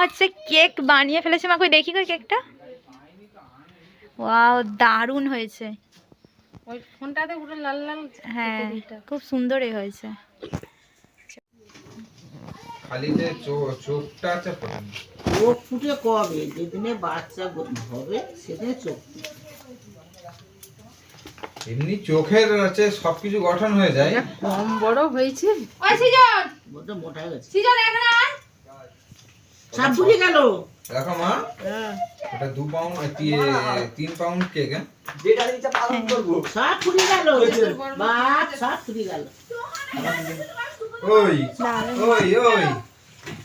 হচ্ছে কেক বানিয়ে ফেলেছে। মা কই দেখি কই কেকটা। ওয়াও, দারুণ হয়েছে। ওই ফোনটাতে পুরো লাল লাল। হ্যাঁ, খুব সুন্দরই হয়েছে। খালিতে চোখটা আছে চোখ ফুটে কবে? যেদিনে বাচ্চা হবে সেদিনে চোখ। এমনি চোখের আছে সবকিছু গঠন হয়ে যায়। কম বড় হয়েছে। ওই সিজন, বড় মোটা হয়ে গেছে। সিজন এখানে আয়। সব ফুটে গেল। দেখো মা, হ্যাঁ ওটা 2 পাউন্ড 3 পাউন্ড কেক। হ্যাঁ, যেটা দিতে পালন করব। সব ফুটে গেল। বাস সব ফুটে গেল। ওই ওই ওই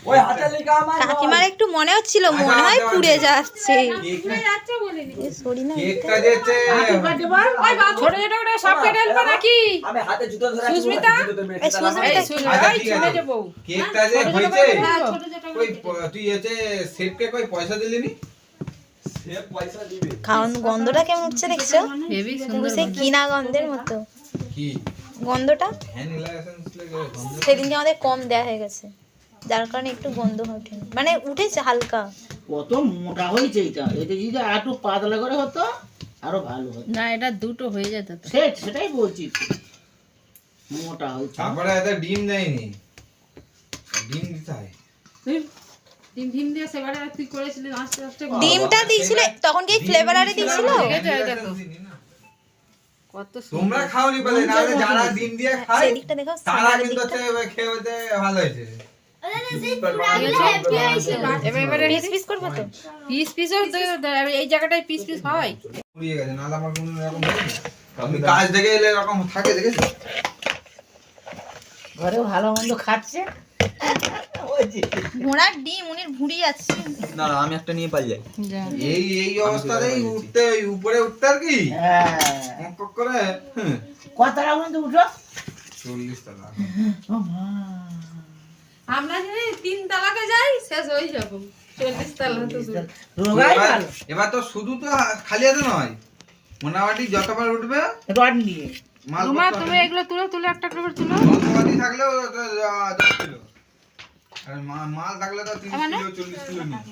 ওই হাতে লেখা আমার কাকিমার একটু মনে হচ্ছিল, মনে হয় পুড়ে যাচ্ছে। পুড়ে যাচ্ছে বলিনি। এ সরি না, কেকটা যেতে ওই বাবা ছোট ছোট করে সব কেটে আনবে নাকি? আমি হাতে জুতো ধরে সুস্মিতা? এই সুস্মিতা, আচ্ছা, ওই ঠিক চলে আছে। যাবো। কেকটা যে ছোট ছোট হয়েছে করে কেটে আনবো। ওই তুই এতে সেটকে কই পয়সা দিলি নি? সে পয়সা দিবে। কারণ গন্ধটা কেমন উঠছে দেখছো? হেভি পুরো সুন্দর সেই কিনা গন্ধের মতো কি গন্ধটা। ভ্যানিলা এসেন্স লাগে গন্ধ। সেদিনকে আমাদের কম দেয়া হয়ে গেছে, যার কারণে একটু গন্ধ ওঠেনি, মানে উঠেছে হালকা। কত মোটা হয়েছে এটা। এটা যদি একটু পাতলা করে হতো আরো ভালো হতো। না, এটা দুটো হয়ে যেত তো। সেটাই বলছি তো। মোটা হয়েছে। তারপরে এত ডিম দেয়নি, ডিম দিতে হয়। ডিম ডিম দিয়ে সেবারে তুই করেছিলি আস্তে আস্তে ডিমটা দিয়েছিল তখন, কি ফ্লেভার আরে দিয়েছিল। কত তোমরা খাওনি বলে, না হলে যারা ডিম দিয়ে খায় সেদিকটা দেখো, তারা সামনের কিন্তু দিকটা। খেয়ে হতে ভালো হয়েছে। এবারে পিস পিস করবো তো। পিস পিসও এই জায়গাটায় পিস পিস হয়। পুড়িয়ে গেছে, নাহলে আমার কোনো এরকম হয়নি। আমি কাজ থেকে এলে এরকম থাকে দেখেছো? ঘরে ভালো মন্দ খাচ্ছে। ঘোড়ার ডিম উনির ভুঁড়ি আছে। না না, আমি একটা নিয়ে পাই যাই। এই এই অবস্থাতেই উঠতে, ওই উপরে উঠতে আর কি হ্যাঁ। কক করে। কত টাকা মতো উঠো? 40 টাকা। আমরা যদি 3 তালাকে যাই শেষ হয়ে যাবো। 40 তালা তো রোগাই ভালো। এবার তো শুধু তো খালি হাতে নয়, মোটামুটি যতবার উঠবে রড নিয়ে। মাল তোমার তুমি এগুলো তুলে তুলে একটা করে তুলো। যন্ত্রপাতি থাকলেও 10 কিলো, আর মাল থাকলে তো 30 কিলো 40 কিলো নিয়ে।